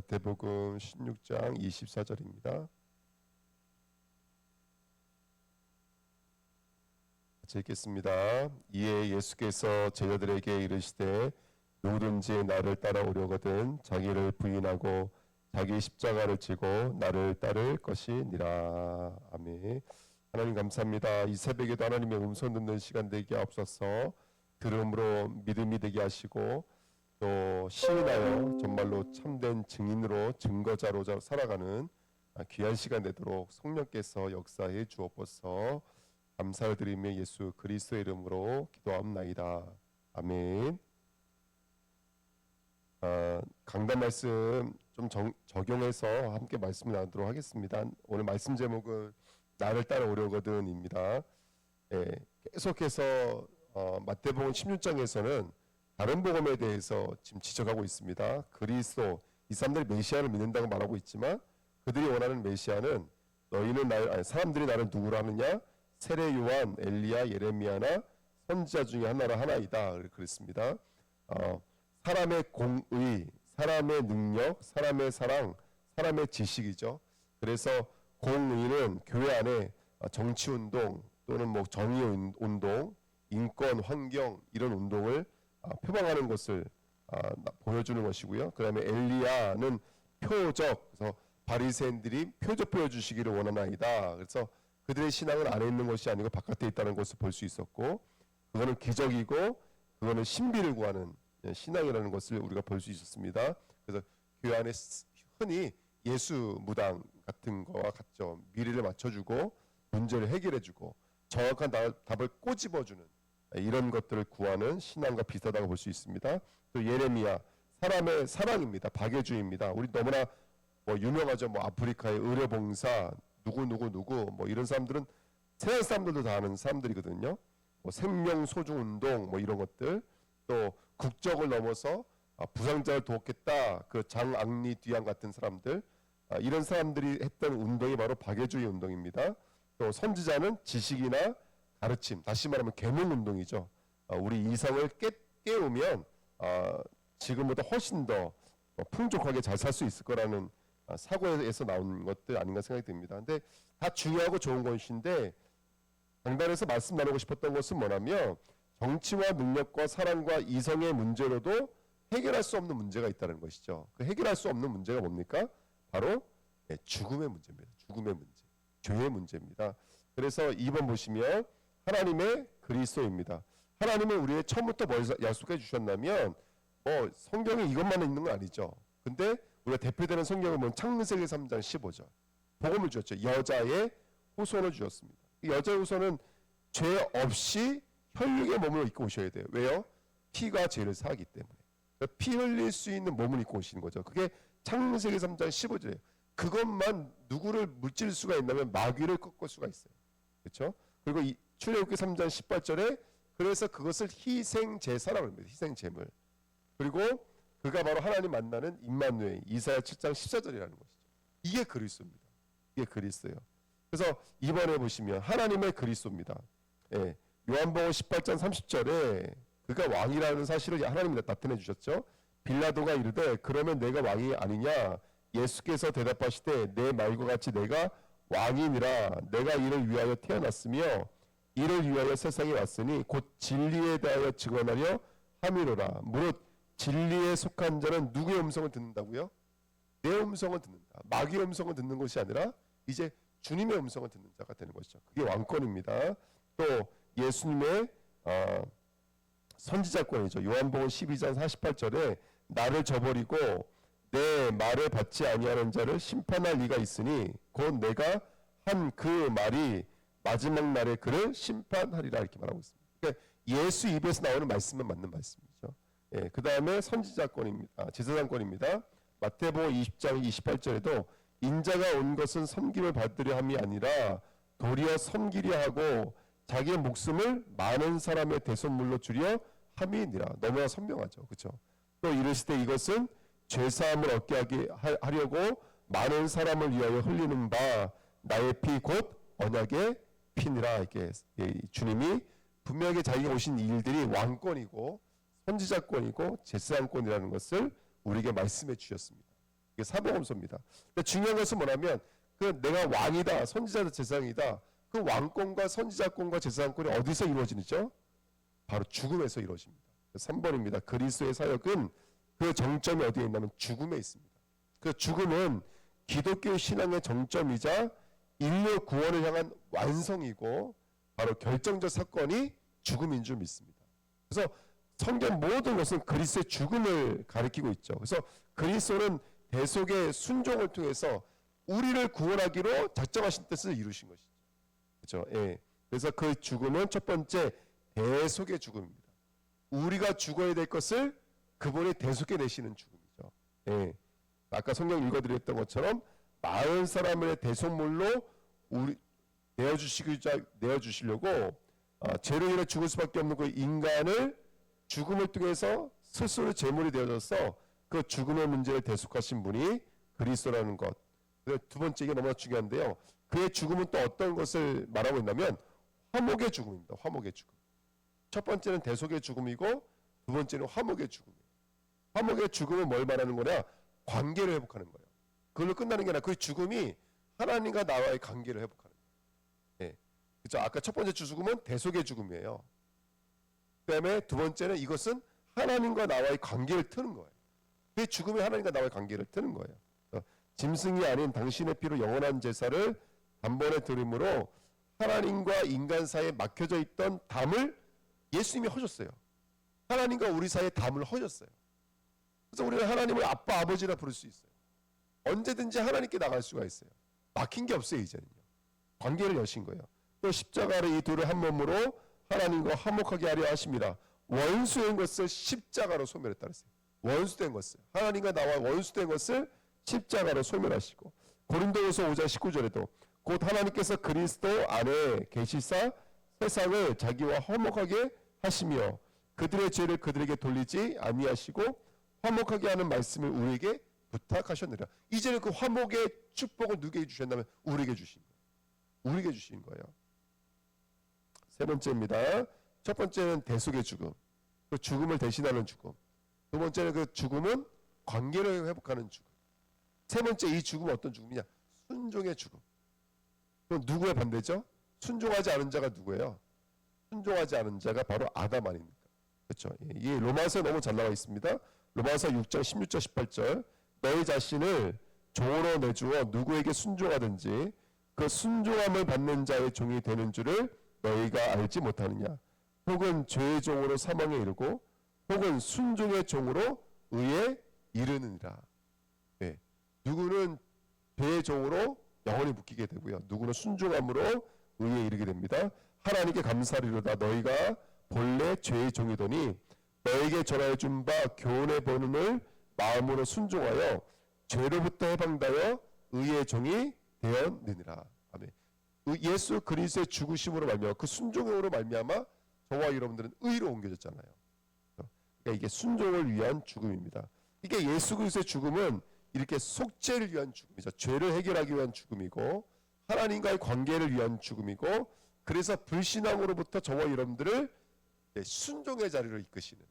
마태복음 16장 24절입니다. 같이 읽겠습니다. 이에 예수께서 제자들에게 이르시되 누구든지 나를 따라오려거든 자기를 부인하고 자기 십자가를 지고 나를 따를 것이니라. 아멘. 하나님 감사합니다. 이 새벽에도 하나님의 음성 듣는 시간 되게 하옵소서. 들음으로 믿음이 되게 하시고 또 시인하여 정말로 참된 증인으로 증거자로 살아가는 귀한 시간 되도록 성령께서 역사해 주옵소서. 감사를 드리며 예수 그리스도의 이름으로 기도합나이다. 아멘. 강단 말씀 좀 적용해서 함께 말씀을 나누도록 하겠습니다. 오늘 말씀 제목은 나를 따라오려거든입니다. 계속해서 마태복음 16장에서는 다른 복음에 대해서 지금 지적하고 있습니다. 그리스도, 이 사람들이 메시아를 믿는다고 말하고 있지만 그들이 원하는 메시아는 사람들이 나를 누구로 하느냐? 세례 요한, 엘리야, 예레미야나 선지자 중에 하나이다. 그랬습니다. 사람의 공의, 사람의 능력, 사람의 사랑, 사람의 지식이죠. 그래서 공의는 교회 안에 정치운동 또는 뭐 정의운동, 인권, 환경 이런 운동을 표방하는 것을 보여주는 것이고요. 그 다음에 엘리야는 표적, 그래서 바리새인들이 표적 보여주시기를 원하나이다. 그래서 그들의 신앙은 안에 있는 것이 아니고 바깥에 있다는 것을 볼 수 있었고, 그거는 기적이고 그거는 신비를 구하는 신앙이라는 것을 우리가 볼 수 있었습니다. 그래서 교회 안에 흔히 예수 무당 같은 거와 같죠. 미래를 맞춰주고 문제를 해결해주고 정확한 답을 꼬집어주는 이런 것들을 구하는 신앙과 비슷하다고 볼 수 있습니다. 또 예레미야, 사람의 사랑입니다. 박애주의입니다. 우리 너무나 유명하죠. 아프리카의 의료봉사 누구 뭐 이런 사람들은 세상 사람들도 다 아는 사람들이거든요. 생명소중운동 이런 것들, 또 국적을 넘어서 부상자를 도왔겠다, 그 장앙리 뒤안 같은 사람들, 이런 사람들이 했던 운동이 바로 박애주의 운동입니다. 또 선지자는 지식이나 가르침, 다시 말하면 계몽운동이죠. 우리 이성을 깨우면 지금보다 훨씬 더 풍족하게 잘 살 수 있을 거라는 사고에서 나온 것들 아닌가 생각이 듭니다. 근데 다 중요하고 좋은 것인데, 강단에서 말씀 나누고 싶었던 것은 뭐냐면 정치와 능력과 사랑과 이성의 문제로도 해결할 수 없는 문제가 있다는 것이죠. 그 해결할 수 없는 문제가 뭡니까? 바로 죽음의 문제입니다. 죽음의 문제, 죄의 문제입니다. 그래서 2번 보시면 하나님의 그리스도입니다. 하나님은 우리의 처음부터 뭘 약속해 주셨냐면 성경에 이것만 있는 건 아니죠. 근데 우리가 대표되는 성경은 창세기 3장 15절 복음을 주셨죠. 여자의 후손을 주셨습니다. 이 여자의 후손은 죄 없이 혈육의 몸을 입고 오셔야 돼요. 왜요? 피가 죄를 사하기 때문에. 피 흘릴 수 있는 몸을 입고 오시는 거죠. 그게 창세기 3장 15절이에요. 그것만 누구를 물질 수가 있냐면 마귀를 꺾을 수가 있어요. 그렇죠? 그리고 이 출애굽기 3장 18절에 그래서 그것을 희생제사라고 합니다. 희생제물. 그리고 그가 바로 하나님 만나는 임마누엘, 이사야 7장 14절이라는 것이죠. 이게 그리스도입니다. 이게 그리스도예요. 그래서 이번에 보시면 하나님의 그리스도입니다. 요한복음 18장 30절에 그가 왕이라는 사실을 하나님이 나타내 주셨죠. 빌라도가 이르되 그러면 내가 왕이 아니냐? 예수께서 대답하시되 내 말과 같이 내가 왕이니라. 내가 이를 위하여 태어났으며 이를 위하여 세상에 왔으니 곧 진리에 대하여 증언하려 함이로라. 무릇 진리에 속한 자는 누구의 음성을 듣는다고요? 내 음성을 듣는다. 마귀의 음성을 듣는 것이 아니라 이제 주님의 음성을 듣는 자가 되는 것이죠. 그게 왕권입니다. 또 예수님의 선지자권이죠. 요한복음 12장 48절에 나를 저버리고 내 말을 받지 아니하는 자를 심판할 리가 있으니 곧 내가 한 그 말이 마지막 날에 그를 심판하리라 이렇게 말하고 있습니다. 그러니까 예수 입에서 나오는 말씀은 맞는 말씀이죠. 그 다음에 선지자권입니다. 제사장권입니다. 마태복음 20장 28절에도 인자가 온 것은 섬김을 받으려 함이 아니라 도리어 섬기려 하고 자기의 목숨을 많은 사람의 대속물로 주려 함이니라. 너무나 선명하죠. 그렇죠? 또 이르시되 이것은 죄사함을 얻게 하려고 많은 사람을 위하여 흘리는 바 나의 피 곧 언약의 피니라. 이렇게 주님이 분명하게 자기가 오신 이 일들이 왕권이고 선지자권이고 제사장권이라는 것을 우리에게 말씀해 주셨습니다. 이게 사복음서입니다. 근데 중요한 것은 뭐냐면 그 내가 왕이다, 선지자다, 제사장이다. 그 왕권과 선지자권과 제사장권이 어디서 이루어지죠? 바로 죽음에서 이루어집니다. 3번입니다. 그리스도의 사역은 그 정점이 어디에 있냐면 죽음에 있습니다. 그 죽음은 기독교 신앙의 정점이자 인류 구원을 향한 완성이고 바로 결정적 사건이 죽음인 줄 믿습니다. 그래서 성경 모든 것은 그리스도의 죽음을 가리키고 있죠. 그래서 그리스도는 대속의 순종을 통해서 우리를 구원하기로 작정하신 뜻을 이루신 것이죠. 그렇죠? 예. 그래서 그 죽음은 첫 번째 대속의 죽음입니다. 우리가 죽어야 될 것을 그분이 대속해 내시는 죽음이죠. 예. 아까 성경 읽어드렸던 것처럼 마흔 사람의 대속물로 우리 내어주시려고 죄로 인해 죽을 수밖에 없는 그 인간을 죽음을 통해서 스스로 제물이 되어져서 그 죽음의 문제를 대속하신 분이 그리스도라는 것. 두 번째 이게 너무나 중요한데요. 그의 죽음은 또 어떤 것을 말하고 있냐면 화목의 죽음입니다. 화목의 죽음. 첫 번째는 대속의 죽음이고 두 번째는 화목의 죽음이에요. 화목의 죽음은 뭘 말하는 거냐? 관계를 회복하는 거예요. 그걸로 끝나는 게 아니라 그 죽음이 하나님과 나와의 관계를 회복하는 거예요. 예. 그렇죠? 아까 첫 번째 죽음은 대속의 죽음이에요. 그다음에 두 번째는 이것은 하나님과 나와의 관계를 트는 거예요. 그 죽음이 하나님과 나와의 관계를 트는 거예요. 짐승이 아닌 당신의 피로 영원한 제사를 단번에 드림으로 하나님과 인간 사이에 막혀져 있던 담을 예수님이 허셨어요. 하나님과 우리 사이에 담을 허셨어요. 그래서 우리는 하나님을 아빠 아버지라 부를 수 있어요. 언제든지 하나님께 나갈 수가 있어요. 막힌 게 없어요. 이제는요. 관계를 여신 거예요. 또 십자가로 이 둘을 한 몸으로 하나님과 화목하게 하려 하십니다. 원수된 것을 십자가로 소멸했다 그랬어요. 원수된 것을 하나님과 나와 원수된 것을 십자가로 소멸하시고 고린도후서 5장 19절에도 곧 하나님께서 그리스도 안에 계시사 세상을 자기와 화목하게 하시며 그들의 죄를 그들에게 돌리지 아니하시고 화목하게 하는 말씀을 우리에게 부탁하셨느니라. 이제는 그 화목의 축복을 누구에게 주셨냐면 우리에게 주신 거예요. 우리에게 주신 거예요. 세 번째입니다. 첫 번째는 대속의 죽음. 그 죽음을 대신하는 죽음. 두 번째는 그 죽음은 관계를 회복하는 죽음. 세 번째 이 죽음은 어떤 죽음이냐? 순종의 죽음. 그럼 누구의 반대죠? 순종하지 않은 자가 누구예요? 순종하지 않은 자가 바로 아담 아닙니까? 그렇죠. 이 로마서 너무 잘 나와 있습니다. 로마서 6장 16절 18절 너희 자신을 종으로 내주어 누구에게 순종하든지 그 순종함을 받는 자의 종이 되는 줄을 너희가 알지 못하느냐? 혹은 죄의 종으로 사망에 이르고 혹은 순종의 종으로 의에 이르느니라. 네. 누구는 죄의 종으로 영원히 묶이게 되고요. 누구는 순종함으로 의에 이르게 됩니다. 하나님께 감사리로다. 너희가 본래 죄의 종이더니 너에게 전하여 준 바 교훈의 본음을 마음으로 순종하여 죄로부터 해방되어 의의 종이 되었느니라. 아멘. 예수 그리스도의 죽으심으로 말미암아 그 순종으로 말미암아 저와 여러분들은 의로 옮겨졌잖아요. 그러니까 이게 순종을 위한 죽음입니다. 이게 예수 그리스도의 죽음은 이렇게 속죄를 위한 죽음이죠. 죄를 해결하기 위한 죽음이고 하나님과의 관계를 위한 죽음이고 그래서 불신앙으로부터 저와 여러분들을 순종의 자리로 이끄시는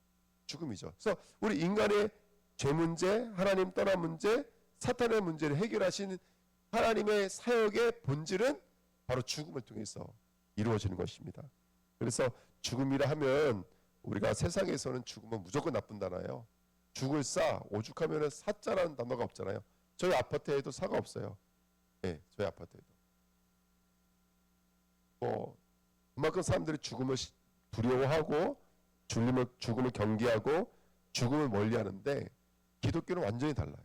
죽음이죠. 그래서 우리 인간의 죄 문제, 하나님 떠난 문제, 사탄의 문제를 해결하신 하나님의 사역의 본질은 바로 죽음을 통해서 이루어지는 것입니다. 그래서 죽음이라 하면 우리가 세상에서는 죽으면 무조건 나쁜 단어예요. 죽을 사, 오죽하면 사자라는 단어가 없잖아요. 저희 아파트에도 사가 없어요. 네, 저희 아파트에도. 그만큼 사람들이 죽음을 두려워하고 죽음을 경계하고 죽음을 멀리하는데 기독교는 완전히 달라요.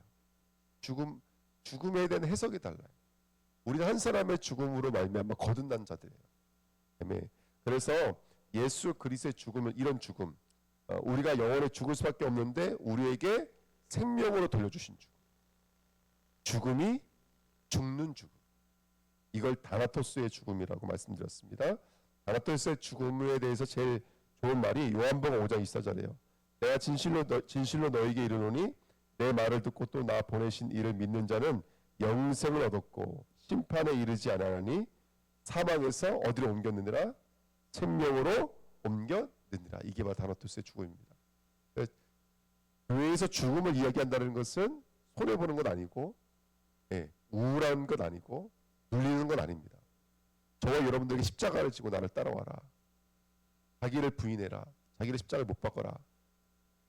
죽음에 대한 해석이 달라요. 우리는 한 사람의 죽음으로 말미암아 거듭난 자들이에요. 그래서 예수 그리스도의 죽음은 이런 죽음, 우리가 영원히 죽을 수밖에 없는데 우리에게 생명으로 돌려주신 죽음. 죽음이 죽는 죽음. 이걸 다나토스의 죽음이라고 말씀드렸습니다. 다나토스의 죽음에 대해서 제일 좋은 말이 요한복음 5장 24절이에요. 내가 진실로 너에게 이르노니 내 말을 듣고 또 나 보내신 이를 믿는 자는 영생을 얻었고 심판에 이르지 아니하니 사망에서 어디로 옮겼느니라? 생명으로 옮겼느니라. 이게 바로 다나토스의 죽음입니다. 교회에서 죽음을 이야기한다는 것은 손해 보는 건 아니고, 우울한 건 아니고, 눌리는 건 아닙니다. 저와 여러분들에게 십자가를 지고 나를 따라와라. 자기를 부인해라. 자기를 십자가를 못 박거라.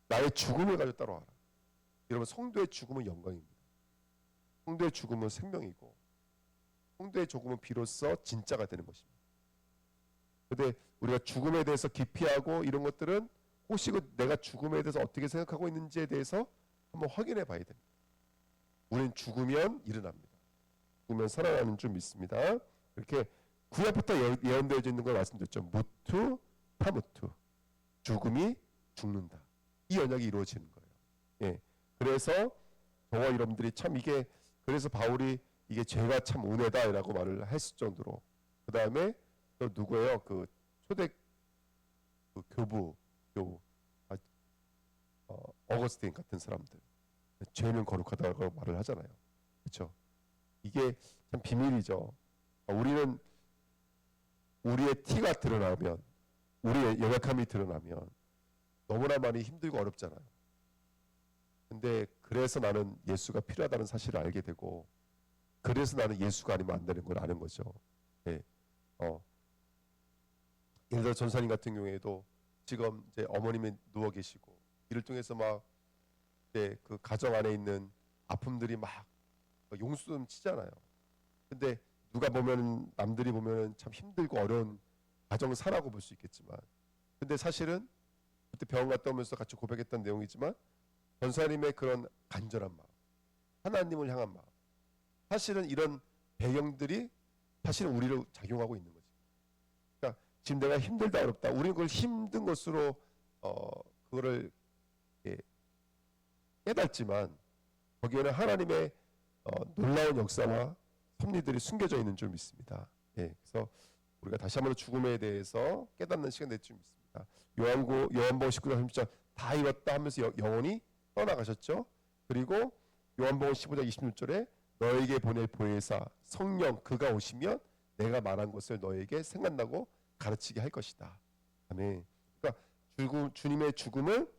나의 죽음을 가지고 따라와라. 여러분, 성도의 죽음은 영광입니다. 성도의 죽음은 생명이고, 성도의 죽음은 비로소 진짜가 되는 것입니다. 그런데 우리가 죽음에 대해서 기피하고 이런 것들은 혹시 내가 죽음에 대해서 어떻게 생각하고 있는지에 대해서 한번 확인해 봐야 됩니다. 우리는 죽으면 일어납니다. 죽으면 살아나는 줄 믿습니다. 이렇게 구약부터 예언되어 있는 걸 말씀드렸죠. 무투 파무투, 죽음이 죽는다. 이 언약이 이루어지는 거예요. 그래서 저와 여러분들이 참 이게, 그래서 바울이 이게 죄가 참 은혜다라고 말을 했을 정도로, 그 다음에 또 누구예요? 그 초대 그 교부 어거스틴 같은 사람들, 죄는 거룩하다고 말을 하잖아요. 그렇죠? 이게 참 비밀이죠. 우리는 우리의 티가 드러나면, 우리의 연약함이 드러나면 너무나 많이 힘들고 어렵잖아요. 근데 그래서 나는 예수가 필요하다는 사실을 알게 되고, 그래서 나는 예수가 아니면 안 되는 걸 아는 거죠. 예를 들어 전사님 같은 경우에도 지금 이제 어머님이 누워 계시고, 이를 통해서 막 그 가정 안에 있는 아픔들이 막 용수음 치잖아요. 근데 누가 보면, 남들이 보면 참 힘들고 어려운 가정사라고 볼 수 있겠지만, 근데 사실은 그때 병원 갔다 오면서 같이 고백했던 내용이지만, 전사님의 그런 간절한 마음, 하나님을 향한 마음, 사실은 이런 배경들이 사실은 우리를 작용하고 있는 거지. 그러니까 지금 내가 힘들다 어렵다, 우리는 그걸 힘든 것으로 그거를 깨닫지만, 거기에는 하나님의 놀라운 역사와 섭리들이 숨겨져 있는 줄 믿습니다. 그래서 우리가 다시 한번 죽음에 대해서 깨닫는 시간 될 줄 믿습니다. 요한복음 19장 30절 다 이뤘다 하면서 영원히 떠나가셨죠. 그리고 요한복음 15장 26절에 너에게 보낼 보혜사 성령 그가 오시면 내가 말한 것을 너에게 생각나고 가르치게 할 것이다. 아멘. 그러니까 주님의 죽음을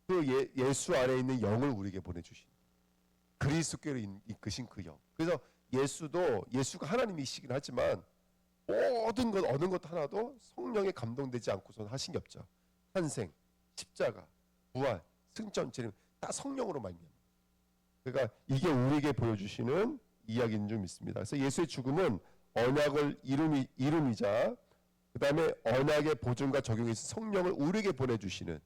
그 예수 안에 있는 영을 우리에게 보내주신, 그리스도께로 이끄신 그 영. 그래서 예수가 하나님이시긴 하지만 모든 것 어느 것 하나도 성령에 감동되지 않고선 하신 게 없죠. 탄생, 십자가, 부활, 승천, 재림 다 성령으로 말미암아. 그러니까 이게 우리에게 보여주시는 이야기인 줄 믿습니다. 그래서 예수의 죽음은 언약을 이름이자 그 다음에 언약의 보증과 적용이 있는 성령을 우리에게 보내주시는,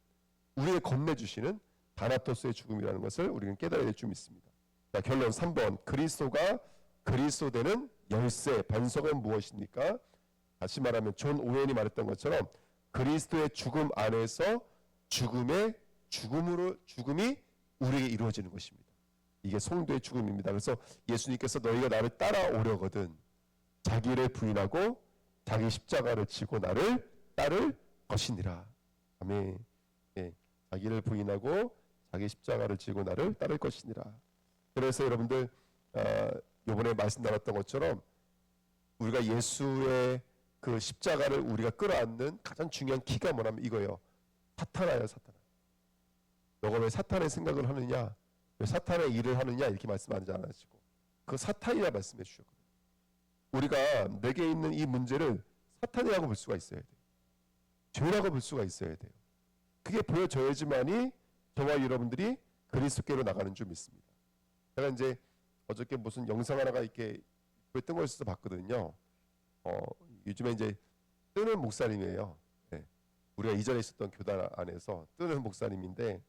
우리에게 건네주시는 다나토스의 죽음이라는 것을 우리는 깨달아야 될 줄 믿습니다. 자, 결론 3번. 그리스도가 그리스도 되는 열쇠, 반석은 무엇입니까? 다시 말하면 존 오웬이 말했던 것처럼 그리스도의 죽음 안에서 죽음이 우리에게 이루어지는 것입니다. 이게 성도의 죽음입니다. 그래서 예수님께서 너희가 나를 따라오려거든 자기를 부인하고 자기 십자가를 지고 나를 따를 것이니라. 아멘. 자기를 부인하고 자기 십자가를 지고 나를 따를 것이니라. 그래서 여러분들 이번에 말씀 나눴던 것처럼 우리가 예수의 그 십자가를 우리가 끌어안는 가장 중요한 키가 뭐냐면 이거예요. 사탄아요, 사탄아. 너가 왜 사탄의 생각을 하느냐, 왜 사탄의 일을 하느냐 이렇게 말씀하지 않으시고 그 사탄이라 말씀해 주셨거든요. 우리가 내게 있는 이 문제를 사탄이라고 볼 수가 있어야 돼요. 죄라고 볼 수가 있어야 돼요. 그게 보여져야지만이 저와 여러분들이 그리스도께로 나가는 줄 믿습니다. 제가 이제 어저께 무슨 영상 하나가 이렇게 뜬 걸 써서 봤거든요. 요즘에 이제 뜨는 목사님이에요. 우리가 이전에 있었던 교단 안에서 뜨는 목사님인데,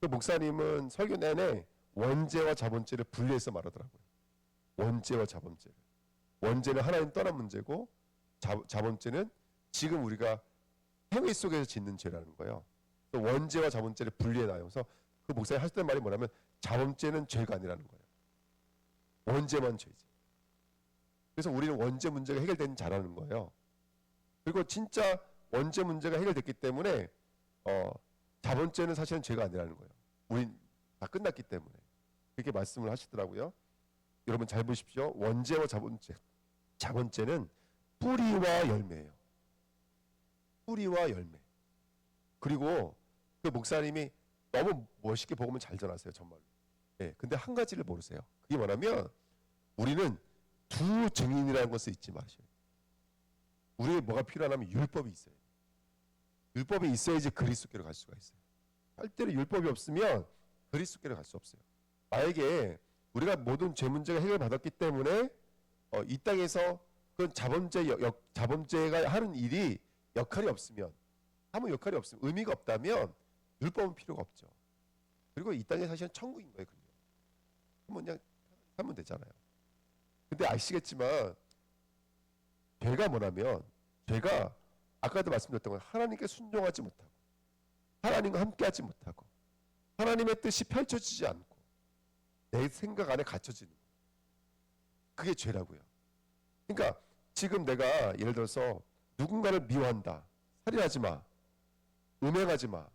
그 목사님은 설교 내내 원죄와 자본죄를 분리해서 말하더라고요. 원죄와 자본죄를. 원죄는 하나님 떠난 문제고 자본죄는 지금 우리가 행위 속에서 짓는 죄라는 거예요. 원죄와 자본죄를 분리해놔요. 그래서 그 목사님이 하셨던 말이 뭐냐면 자본죄는 죄가 아니라는 거예요. 원죄만 죄지. 그래서 우리는 원죄 문제가 해결된 자라는 거예요. 그리고 진짜 원죄 문제가 해결됐기 때문에 자본죄는 사실은 죄가 아니라는 거예요. 우린 다 끝났기 때문에. 그렇게 말씀을 하시더라고요. 여러분 잘 보십시오. 원죄와 자본죄는 뿌리와 열매예요. 뿌리와 열매. 그리고 그 목사님이 너무 멋있게 복음을 잘 전하세요. 정말로. 예, 근데 한 가지를 모르세요. 그게 뭐냐면 우리는 두 증인이라는 것을 잊지 마셔요. 우리에게 뭐가 필요하냐면 율법이 있어요. 율법이 있어야지 그리스도께로 갈 수가 있어요. 절대로 율법이 없으면 그리스도께로 갈 수 없어요. 만약에 우리가 모든 죄 문제가 해결받았기 때문에 이 땅에서 그 자범죄가 하는 일이 역할이 없으면, 아무 역할이 없으면, 의미가 없다면 율법은 필요가 없죠. 그리고 이 땅에 사실은 천국인 거예요. 그냥 하면 되잖아요. 근데 아시겠지만 죄가 뭐냐면, 죄가 아까도 말씀드렸던 건 하나님께 순종하지 못하고 하나님과 함께하지 못하고 하나님의 뜻이 펼쳐지지 않고 내 생각 안에 갇혀지는 거예요. 그게 죄라고요. 그러니까 지금 내가 예를 들어서 누군가를 미워한다. 살인하지 마. 음행하지 마.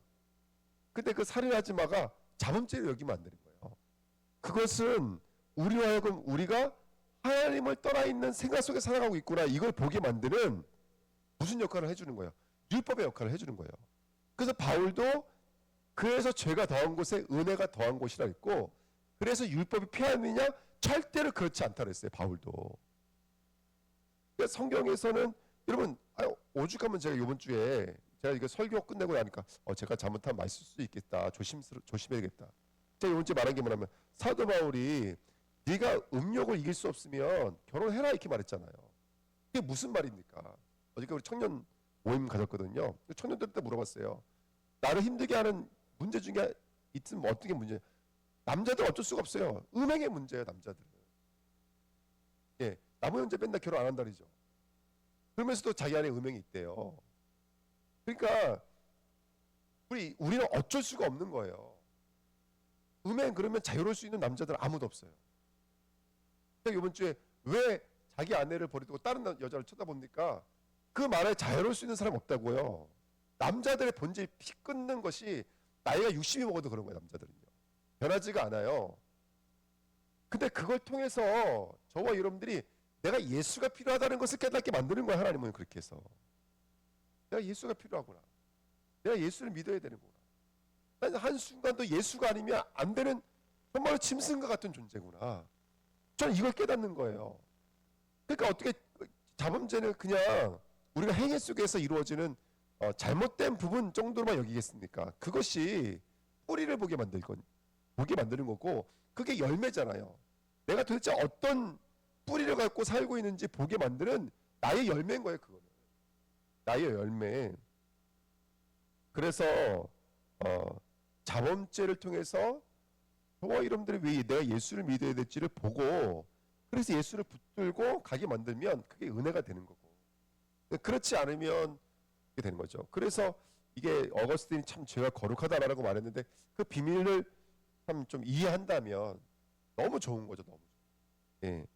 근데 그 살인하지 마가 자범죄로 여기면 안 되는 거예요. 그것은 우리로 하여금 우리가 하나님을 떠나 있는 생각 속에 살아가고 있구나, 이걸 보게 만드는 무슨 역할을 해주는 거예요? 율법의 역할을 해주는 거예요. 그래서 바울도 그래서 죄가 더한 곳에 은혜가 더한 곳이라 했고, 그래서 율법이 피하느냐? 절대로 그렇지 않다고 했어요. 바울도. 그러니까 성경에서는 여러분 오죽하면 제가 이번 주에 제가 이거 설교 끝내고 나니까 제가 잘못하면 말 쓸 수 있겠다, 조심해야겠다. 제가 이번 주에 말한 게 뭐냐면, 사도 바울이 네가 음욕을 이길 수 없으면 결혼해라 이렇게 말했잖아요. 그게 무슨 말입니까? 어저께 우리 청년 모임 가졌거든요. 청년들한테 물어봤어요. 나를 힘들게 하는 문제 중에 있으면 어떤 게 문제냐? 남자들 어쩔 수가 없어요. 음행의 문제예요, 남자들은. 예, 남의 형제 맨날 결혼 안 한다리죠. 그러면서도 자기 안에 음행이 있대요. 그러니까 우리는 어쩔 수가 없는 거예요. 음행 그러면 자유로울 수 있는 남자들은 아무도 없어요. 그러니까 이번 주에 왜 자기 아내를 버리고 다른 여자를 쳐다보니까 그 말에 자유로울 수 있는 사람 없다고요. 남자들의 본질이 피 끊는 것이 나이가 60이 먹어도 그런 거예요. 남자들은요. 변하지가 않아요. 근데 그걸 통해서 저와 여러분들이 내가 예수가 필요하다는 것을 깨닫게 만드는 거야. 하나님은 그렇게 해서. 내가 예수가 필요하구나. 내가 예수를 믿어야 되는구나. 난 한순간도 예수가 아니면 안 되는 정말 짐승과 같은 존재구나. 저는 이걸 깨닫는 거예요. 그러니까 어떻게 자범죄는 그냥 우리가 행위 속에서 이루어지는 잘못된 부분 정도로만 여기겠습니까? 그것이 뿌리를 보게 만드는 거고, 그게 열매잖아요. 내가 도대체 어떤 뿌리를 갖고 살고 있는지 보게 만드는 나의 열매인 거예요. 그거는 나의 열매. 그래서 자범죄를 통해서 저와 여러분들이 왜 내가 예수를 믿어야 될지를 보고, 그래서 예수를 붙들고 가게 만들면 그게 은혜가 되는 거고, 그렇지 않으면 이게 되는 거죠. 그래서 이게 어거스틴이 참 죄가 거룩하다라고 말했는데, 그 비밀을 참 좀 이해한다면 너무 좋은 거죠. 너무. 예.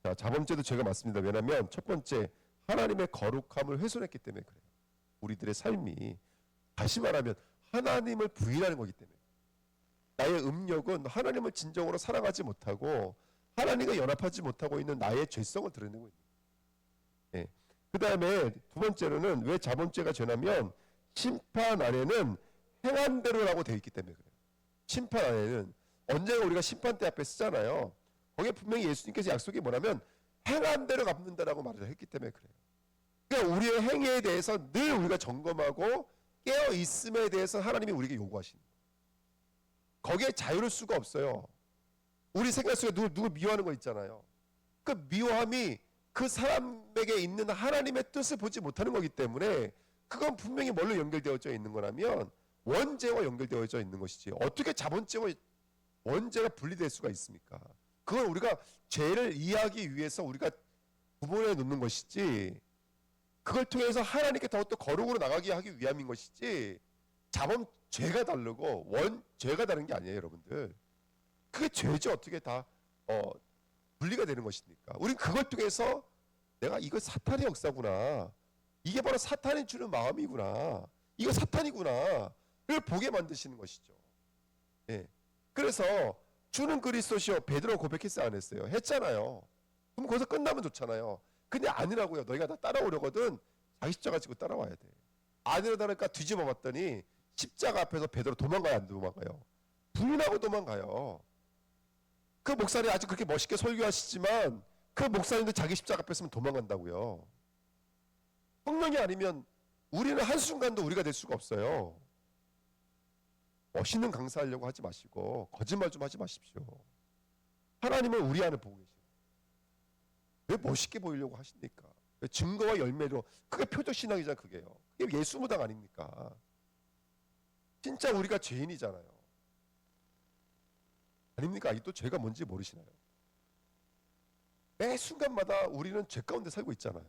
자, 자범죄도 죄가 맞습니다. 왜냐하면 첫 번째, 하나님의 거룩함을 훼손했기 때문에 그래요. 우리들의 삶이, 다시 말하면 하나님을 부인하는 거기 때문에. 나의 음욕은 하나님을 진정으로 사랑하지 못하고 하나님과 연합하지 못하고 있는 나의 죄성을 드러내고 있는 거예요. 예. 그 다음에 두 번째로는 왜 자범죄가 죄냐면, 심판 안에는 행한 대로라고 되어 있기 때문에 그래요. 심판 안에는 언젠가 우리가 심판대 앞에 쓰잖아요. 거기에 분명히 예수님께서 약속이 뭐냐면 행한 대로 갚는다라고 말을 했기 때문에 그래요. 그러니까 우리의 행위에 대해서 늘 우리가 점검하고 깨어 있음에 대해서 하나님이 우리에게 요구하시는 거예요. 거기에 자유로울 수가 없어요. 우리 생각 속에 누구 미워하는 거 있잖아요. 그 미워함이 그 사람에게 있는 하나님의 뜻을 보지 못하는 거기 때문에, 그건 분명히 뭘로 연결되어져 있는 거라면 원죄와 연결되어져 있는 것이지, 어떻게 자본죄와 원죄가 분리될 수가 있습니까? 그건 우리가 죄를 이해하기 위해서 우리가 구분해 놓는 것이지, 그걸 통해서 하나님께 더욱더 거룩으로 나가게 하기 위함인 것이지, 죄가 다르고 원죄가 다른 게 아니에요. 여러분들, 그게 죄죠. 어떻게 다 분리가 되는 것입니까? 우린 그걸 통해서 내가 이거 사탄의 역사구나, 이게 바로 사탄이 주는 마음이구나, 이거 사탄이구나, 를 보게 만드시는 것이죠. 예. 그래서 주는 그리스도시요, 베드로 고백했어요, 안 했어요? 했잖아요. 그럼 거기서 끝나면 좋잖아요. 근데 아니라고요. 너희가 다 따라오려거든 자기 십자가 지고 따라와야 돼. 아니라다니까 뒤집어 봤더니 십자가 앞에서 베드로 도망가요, 안 도망가요? 부인하고 도망가요. 그 목사님 아주 그렇게 멋있게 설교하시지만 그 목사님도 자기 십자가 뺐으면 도망간다고요. 성령이 아니면 우리는 한순간도 우리가 될 수가 없어요. 멋있는 강사하려고 하지 마시고 거짓말 좀 하지 마십시오. 하나님은 우리 안을 보고 계세요. 왜 멋있게 보이려고 하십니까? 왜 증거와 열매로, 그게 표적 신앙이잖아요. 그게요. 그게 예수 무당 아닙니까? 진짜 우리가 죄인이잖아요. 아닙니까? 아직도 죄가 뭔지 모르시나요? 매 순간마다 우리는 죄 가운데 살고 있잖아요.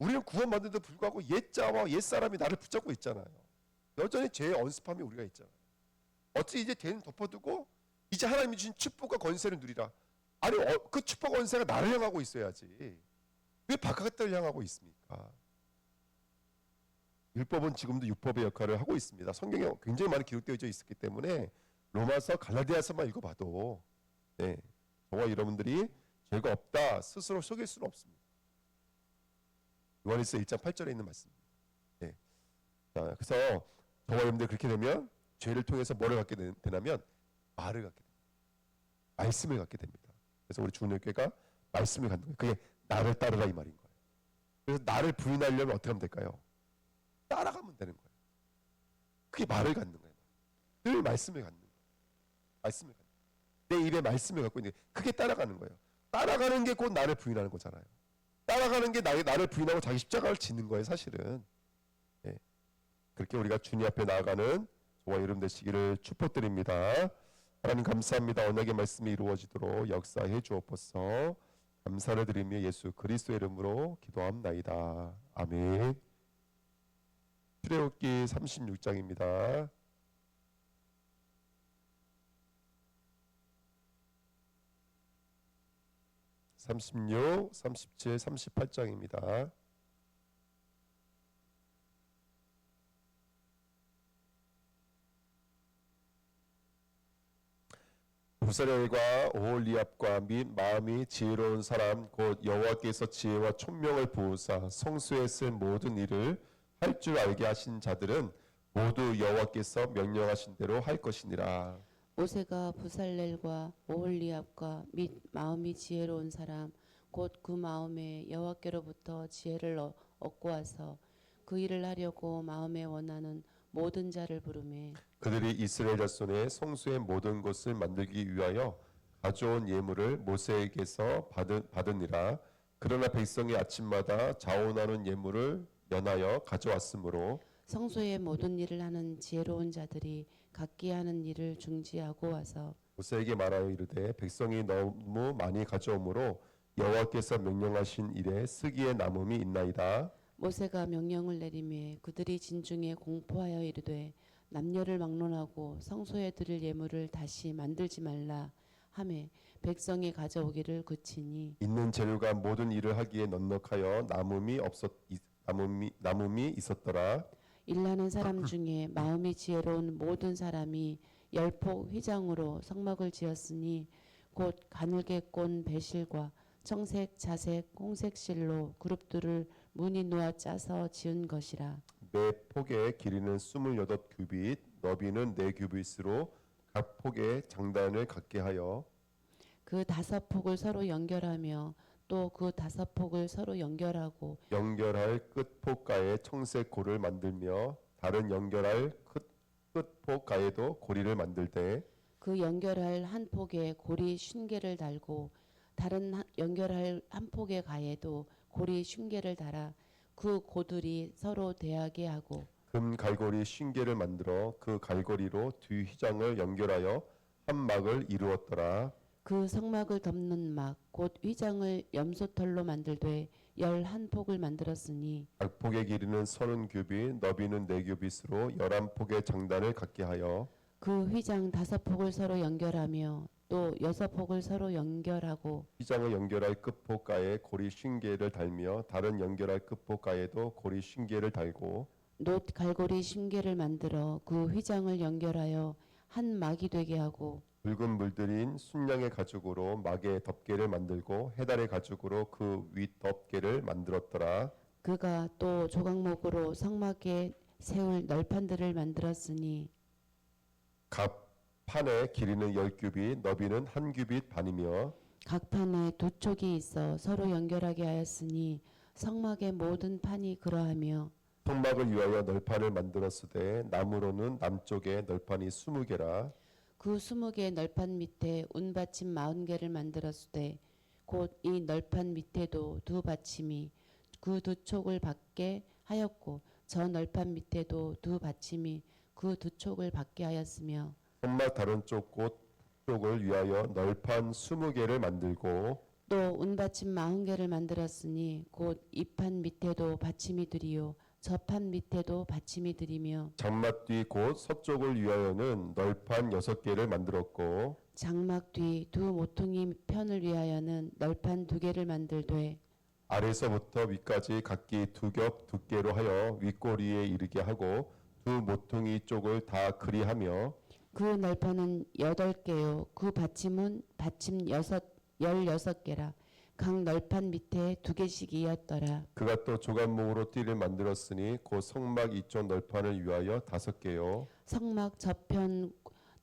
우리는 구원받는데도 불구하고 옛자와 옛사람이 나를 붙잡고 있잖아요. 여전히 죄의 언습함이 우리가 있잖아요. 어찌 이제 죄는 덮어두고 이제 하나님이 주신 축복과 권세를 누리라. 아니 그 축복 권세가 나를 향하고 있어야지. 왜 바깥을 향하고 있습니까? 율법은 지금도 율법의 역할을 하고 있습니다. 성경에 굉장히 많이 기록되어 있기 때문에 로마서 갈라디아서만 읽어봐도 저와 여러분들이 죄가 없다 스스로 속일 수는 없습니다. 요한일서 1장 8절에 있는 말씀입니다. 자, 그래서 저와 여러분들 그렇게 되면 죄를 통해서 뭐를 갖게 되냐면 말을 갖게 됩니다. 말씀을 갖게 됩니다. 그래서 우리 주은혜교회가 말씀을 갖는 거예요. 그게 나를 따르라 이 말인 거예요. 그래서 나를 부인하려면 어떻게 하면 될까요? 따라가면 되는 거예요. 그게 말을 갖는 거예요. 늘 말씀을 갖는 거예요. 말씀을 갖는 거예요. 내 입에 말씀을 갖고 있는 게 그게 따라가는 거예요. 따라가는 게 곧 나를 부인하는 거잖아요. 따라가는 게 나를 부인하고 자기 십자가를 지는 거예요. 사실은. 그렇게 우리가 주님 앞에 나아가는 저와 여러분 되시기를 축복드립니다. 하나님 감사합니다. 언약의 말씀이 이루어지도록 역사해 주옵소서. 감사를 드리며 예수 그리스도의 이름으로 기도합나이다. 아멘. 출애굽기 36장입니다. (36, 37, 38장입니다) 부사렐과 오홀리압과 및 마음이 지혜로운 사람 곧 여호와께서 지혜와 총명을 부으사 성소에 쓴 모든 일을 할 줄 알게 하신 자들은 모두 여호와께서 명령하신 대로 할 것이니라. 모세가 부살렐과 오홀리압과 및 마음이 지혜로운 사람 곧 그 마음에 여호와께로부터 지혜를 얻고 와서 그 일을 하려고 마음에 원하는 모든 자를 부르매 그들이 이스라엘 자손의 성소의 모든 것을 만들기 위하여 가져온 예물을 모세에게서 받으니라. 그러나 백성이 아침마다 자원하는 예물을 연하여 가져왔으므로 성소의 모든 일을 하는 지혜로운 자들이 각기 하는 일을 중지하고 와서 모세에게 말하여 이르되 백성이 너무 많이 가져오므로 여호와께서 명령하신 일에 쓰기에 남음이 있나이다. 모세가 명령을 내리매 그들이 진중에 공포하여 이르되 남녀를 막론하고 성소에 드릴 예물을 다시 만들지 말라 하매 백성이 가져오기를 그치니 있는 재료가 모든 일을 하기에 넉넉하여 남음이 있었더라. 일하는 사람 중에 마음이 지혜로운 모든 사람이 열폭 휘장으로 성막을 지었으니 곧 가늘게 꼰 배실과 청색, 자색, 홍색 실로 그룹들을 무늬 놓아 짜서 지은 것이라. 매 폭의 길이는 28규빗, 너비는 4규빗으로 각 폭의 장단을 갖게 하여 그 5폭을 서로 연결하며 또 그 5폭을 서로 연결하고 연결할 끝폭가에 청색 골을 만들며 다른 연결할 끝폭가에도 고리를 만들되 그 연결할 한 폭에 고리 50개를 달고 다른 연결할 한 폭의 가에도 고리 50개를 달아 그 고들이 서로 대하게 하고 금 갈고리 50개를 만들어 그 갈고리로 뒤 휘장을 연결하여 한 막을 이루었더라. 그 성막을 덮는 막 곧 휘장을 염소털로 만들되 11폭을 만들었으니 각 폭의 길이는 30규빗, 너비는 4규빗으로 11폭의 장단을 갖게 하여 그 휘장 5폭을 서로 연결하며 또 6폭을 서로 연결하고 휘장을 연결할 끝폭가에 고리 50개를 달며 다른 연결할 끝폭가에도 고리 50개를 달고 놋 갈고리 50개를 만들어 그 휘장을 연결하여 한 막이 되게 하고 붉은 물들인 순양의 가죽으로 막의 덮개를 만들고 해달의 가죽으로 그 윗 덮개를 만들었더라. 그가 또 조각목으로 성막에 세울 널판들을 만들었으니 갑 판의 길이는 10규빗, 너비는 1규빗 반이며 각 판에 두 촉이 있어 서로 연결하게 하였으니 성막의 모든 판이 그러하며 성막을 위하여 널판을 만들었으되 나무로는 남쪽에 널판이 20개라. 그 20개 널판 밑에 운받침 40개를 만들었으되 곧 이 널판 밑에도 두 받침이 그 두 촉을 받게 하였고 저 널판 밑에도 두 받침이 그 두 촉을 받게 하였으며 성막 다른 쪽을 위하여 널판 20개를 만들고 또 운받침 40개를 만들었으니 곧 이 판 밑에도 받침이 들이요 저 판 밑에도 받침이 들이며 장막 뒤 곧 서쪽을 위하여는 널판 6개를 만들었고 장막 뒤 두 모퉁이 편을 위하여는 널판 2개를 만들되 아래서부터 위까지 각기 2겹 두께로 하여 윗꼬리에 이르게 하고 두 모퉁이 쪽을 다 그리하며 그 널판은 8개요 그 받침은 받침 16개라 각 널판 밑에 2개씩이었더라. 그가 또 조각목으로 띠를 만들었으니 곧 성막 이쪽 널판을 위하여 5개요 성막 저편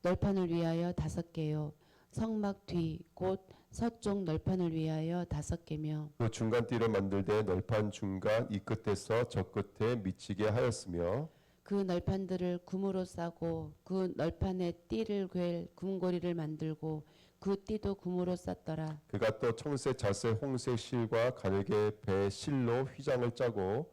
널판을 위하여 5개요 성막 뒤 곧 서쪽 널판을 위하여 5개며 그 중간 띠를 만들되 널판 중간 이 끝에서 저 끝에 미치게 하였으며 그 널판들을 금으로 싸고 그 널판에 띠를 꿰 금고리를 만들고 그 띠도 금으로 쌌더라. 그가 또 청색 자색 홍색 실과 가늘게 배 실로 휘장을 짜고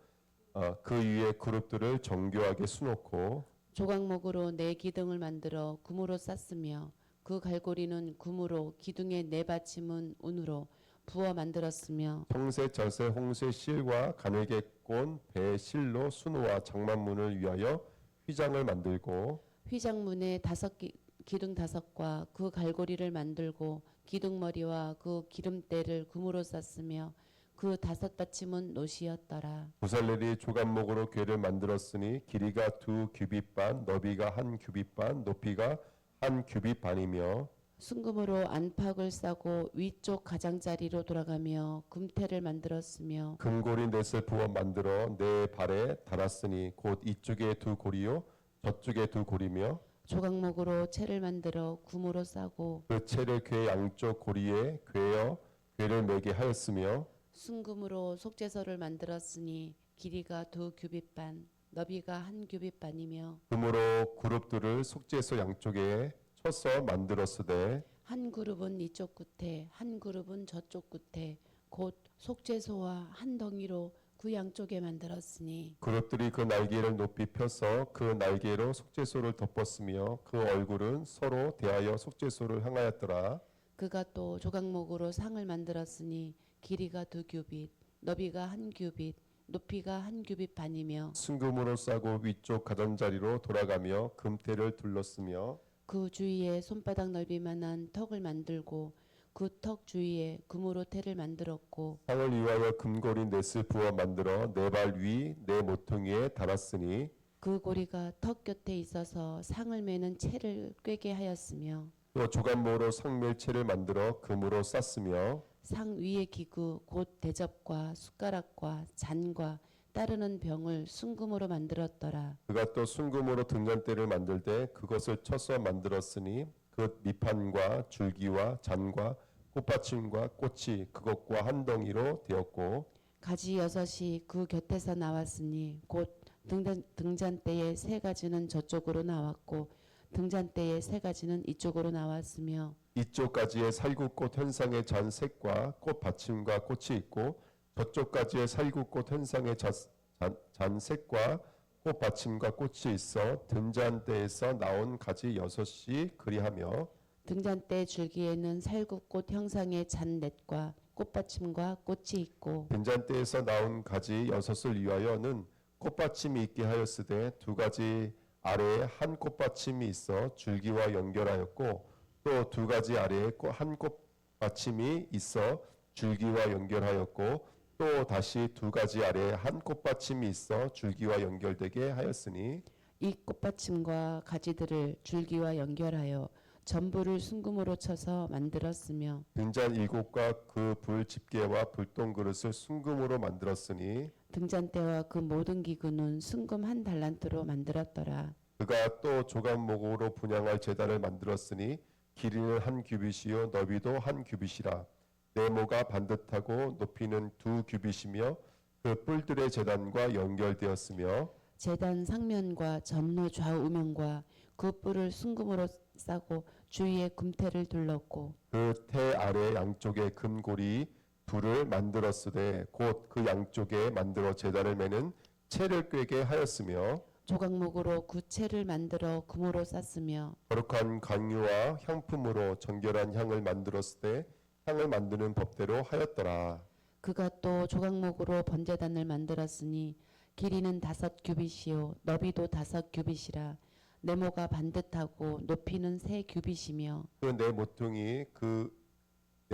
그 위에 그룹들을 정교하게 수놓고 조각목으로 4기둥을 만들어 금으로 쌌으며 그 갈고리는 금으로 기둥의 4받침은 운으로 부어 만들었으며 청색 자색 홍색 실과 가늘게 꼰 배 실로 수놓아 장만문을 위하여 휘장을 만들고 휘장문에 기둥 5과 그 갈고리를 만들고 기둥머리와 그 기름대를 금으로 쌌으며 그 5받침은 노시였더라. 부살렐이 조각목으로 궤를 만들었으니 길이가 2규빗 반, 너비가 1규빗 반, 높이가 1규빗 반이며 순금으로 안팎을 싸고 위쪽 가장자리로 돌아가며 금태를 만들었으며 금고리 넷을 부어 만들어 네 발에 달았으니 곧 이쪽에 2고리요 저쪽에 2고리며 조각목으로 채를 만들어 금으로 싸고 그 채를 궤 양쪽 고리에 궤어 궤를 매게 하였으며 순금으로 속죄소를 만들었으니 길이가 2규빗 반 너비가 1규빗 반이며 금으로 그룹들을 속죄소 양쪽에 쳐서 만들었으되 한 그룹은 이쪽 끝에 한 그룹은 저쪽 끝에 곧 속죄소와 한 덩이로 그 양쪽에 만들었으니 그룹들이 그 날개를 높이 펴서 그 날개로 속죄소를 덮었으며 그 얼굴은 서로 대하여 속죄소를 향하였더라. 그가 또 조각목으로 상을 만들었으니 길이가 2규빗 너비가 1규빗 높이가 1규빗 반이며 순금으로 싸고 위쪽 가장자리로 돌아가며 금태를 둘렀으며 그 주위에 손바닥 넓이만한 턱을 만들고 그 턱 주위에 금으로 태를 만들었고 상을 위하여 금고리 넷을 부어 만들어 네 발 위 네 모퉁이에 달았으니 그 고리가 턱 곁에 있어서 상을 매는 채를 꿰게 하였으며 또 조각모로 상멸체를 만들어 금으로 쌌으며 상 위의 기구 곧 대접과 숟가락과 잔과 따르는 병을 순금으로 만들었더라. 그가 또 순금으로 등잔대를 만들 때 그것을 쳐서 만들었으니 그 밑판과 줄기와 잔과 꽃받침과 꽃이 그것과 한 덩이로 되었고 가지 6이 그 곁에서 나왔으니 곧 등잔대의 3가지는 저쪽으로 나왔고 등잔대의 3가지는 이쪽으로 나왔으며 이쪽 가지에 살구꽃 현상의 잔 색과 꽃 받침과 꽃이 있고 저쪽 가지에 살구꽃 현상의 잔 색과 꽃 받침과 꽃이 있어 등잔대에서 나온 가지 6이 그리하며 등잔대 줄기에는 살구꽃 형상의 잔넷과 꽃받침과 꽃이 있고 등잔대에서 나온 가지 6을 위하여는 꽃받침이 있게 하였으되 2가지 아래에 한 꽃받침이 있어 줄기와 연결하였고 또 2가지 아래에 한 꽃받침이 있어 줄기와 연결하였고 또 다시 2가지 아래에 한 꽃받침이 있어 줄기와 연결되게 하였으니 이 꽃받침과 가지들을 줄기와 연결하여 전부를 순금으로 쳐서 만들었으며 등잔 7과 그 불 집게와 불똥 그릇을 순금으로 만들었으니 등잔대와 그 모든 기구는 순금 1달란트로 만들었더라. 그가 또 조각목으로 분향할 제단을 만들었으니 길이는 한 규빗이요 너비도 한 규빗이라. 네모가 반듯하고 높이는 2규빗이며 그 뿔들의 제단과 연결되었으며 제단 상면과 전로 좌우면과 그 뿔을 순금으로 싸고 주위에 금태를 둘렀고 그 태 아래 양쪽에 금고리 둘을 만들었으되 곧 그 양쪽에 만들어 제단을 매는 채를 꿰게 하였으며 조각목으로 그 채를 만들어 금으로 쌌으며 거룩한 강유와 향품으로 정결한 향을 만들었을 때 향을 만드는 법대로 하였더라. 그가 또 조각목으로 번제단을 만들었으니 길이는 5규빗이요 너비도 5규빗이라. 네모가 반듯하고 높이는 3규빗이며 네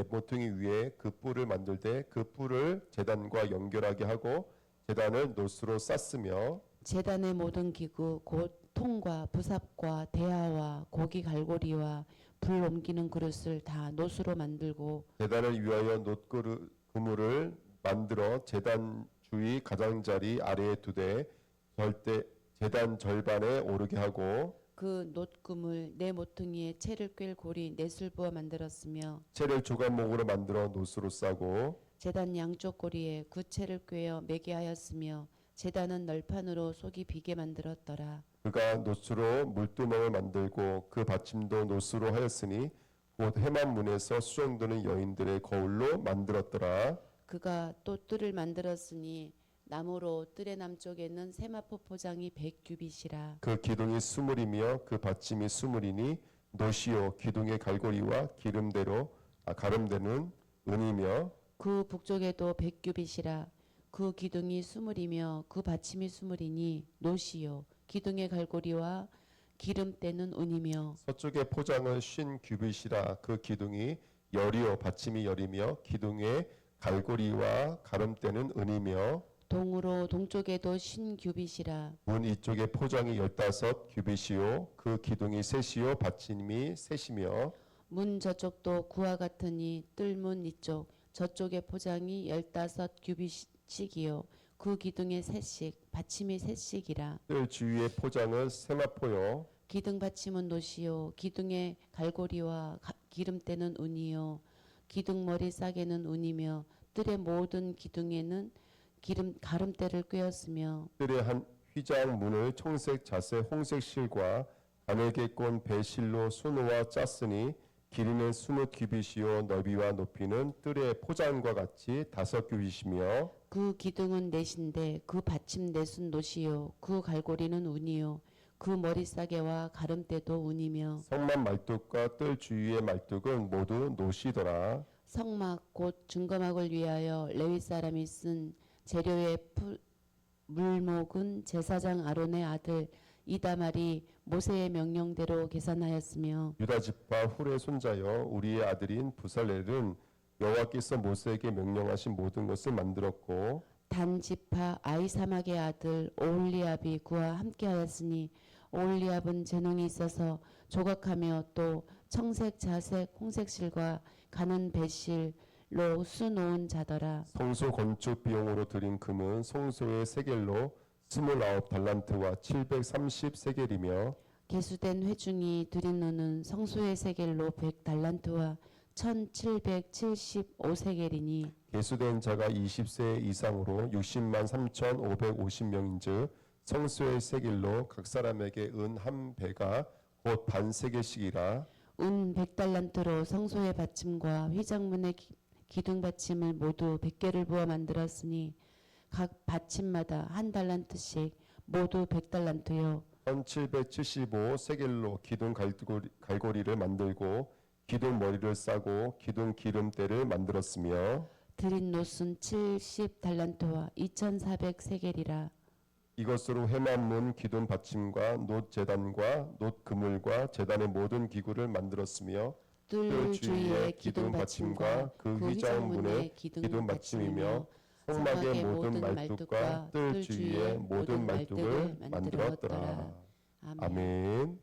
모퉁이 위에 그 뿔을 만들 때 그 뿔을 제단과 연결하게 하고 제단을 노스로 쌌으며 제단의 모든 기구 곧 통과 부삽과 대야와 고기 갈고리와 불 옮기는 그릇을 다 노수로 만들고 제단을 위하여 놋그릇 그물을 만들어 제단 주위 가장자리 아래에 두되 절대 제단 절반에 오르게 하고 그 놋금을 네 모퉁이에 채를 꿰 고리 넷을 부어 만들었으며 채를 조각목으로 만들어 놋으로 싸고 제단 양쪽 고리에 그 채를 꿰어 매게 하였으며 제단은 널판으로 속이 비게 만들었더라. 그가 놋으로 물두멍을 만들고 그 받침도 놋으로 하였으니 곧 해만문에서 수종드는 여인들의 거울로 만들었더라. 그가 또 뜰을 만들었으니 나무로 뜰의 남쪽에는 세마포 포장이 100규빗이라. 그 기둥이 수물이며 그 받침이 수물이니 놋이요 기둥의 갈고리와 가름대는 은이며 그 북쪽에도 100규빗이라. 그 기둥이 수물이며 그 받침이 수물이니 놋이요 기둥의 갈고리와 기름때는 은이며 서쪽의 포장은 50규빗이라. 그 기둥이 열이요 받침이 열이며 기둥의 갈고리와 가름대는 은이며 동으로 동쪽에도 50규빗이라. 문 이쪽의 포장이 15규빗이요 그 기둥이 셋이요 받침이 셋이며 문 저쪽도 그와 같으니 뜰문 이쪽 저쪽의 포장이 15규빗씩이요 그 기둥에 셋씩 받침이 셋씩이라. 뜰 주위의 포장은 세마포요 기둥 받침은 놋이요 기둥의 갈고리와 기름때는 은이요 기둥 머리 싸개는 은이며 뜰의 모든 기둥에는 가름대를 꿰었으며 뜰의 한 휘장 문을 청색 자색 홍색 실과 가늘게 꼰 배실로 수놓아 짰으니 길이는 20규빗이요 너비와 높이는 뜰의 포장과 같이 5규빗이며 그 기둥은 넷인데 그 받침 넷은 놋이요 그 갈고리는 은이요 그 머리 싸개와 가름대도 은이며 성막 말뚝과 뜰 주위의 말뚝은 모두 놋이더라. 성막 곧 증거막을 위하여 레위 사람이 쓴 재료의 물목은 제사장 아론의 아들 이다말이 모세의 명령대로 계산하였으며 유다 지파 훌의 손자여 우리의 아들인 부살렐은 여호와께서 모세에게 명령하신 모든 것을 만들었고 단 지파 아이사막의 아들 오홀리압이 그와 함께하였으니 오홀리압은 재능이 있어서 조각하며 또 청색 자색 홍색 실과 가는 배실로 수놓은 자더라. 성소 건축 비용으로 들인 금은 성소의 세겔로 29달란트와 730세겔이며 개수된 회중이 드린 은은 성소의 세겔로 100달란트와 1775세겔이니 계수된 자가 20세 이상으로 60만 3,550명인즉 성소의 세겔로 각 사람에게 은 한 배가 곧 반세겔씩이라. 은 100달란트로 성소의 받침과 휘장문의 기둥 받침을 모두 100개를 부어 만들었으니 각 받침마다 한 달란트씩 모두 100달란트요 1775세겔로 기둥 갈고리를 만들고 기둥 머리를 싸고 기둥 기름대를 만들었으며 드린 놋은 70달란트와 2400세겔이라. 이것으로 해만문 기둥 받침과 놋 제단과 놋 그물과 제단의 모든 기구를 만들었으며 뜰 주위의 기둥 받침과 그 휘장문의 기둥 받침이며 성막의 모든 말뚝과 뜰 주위의 모든 말뚝을 만들었더라. 아멘. 아멘.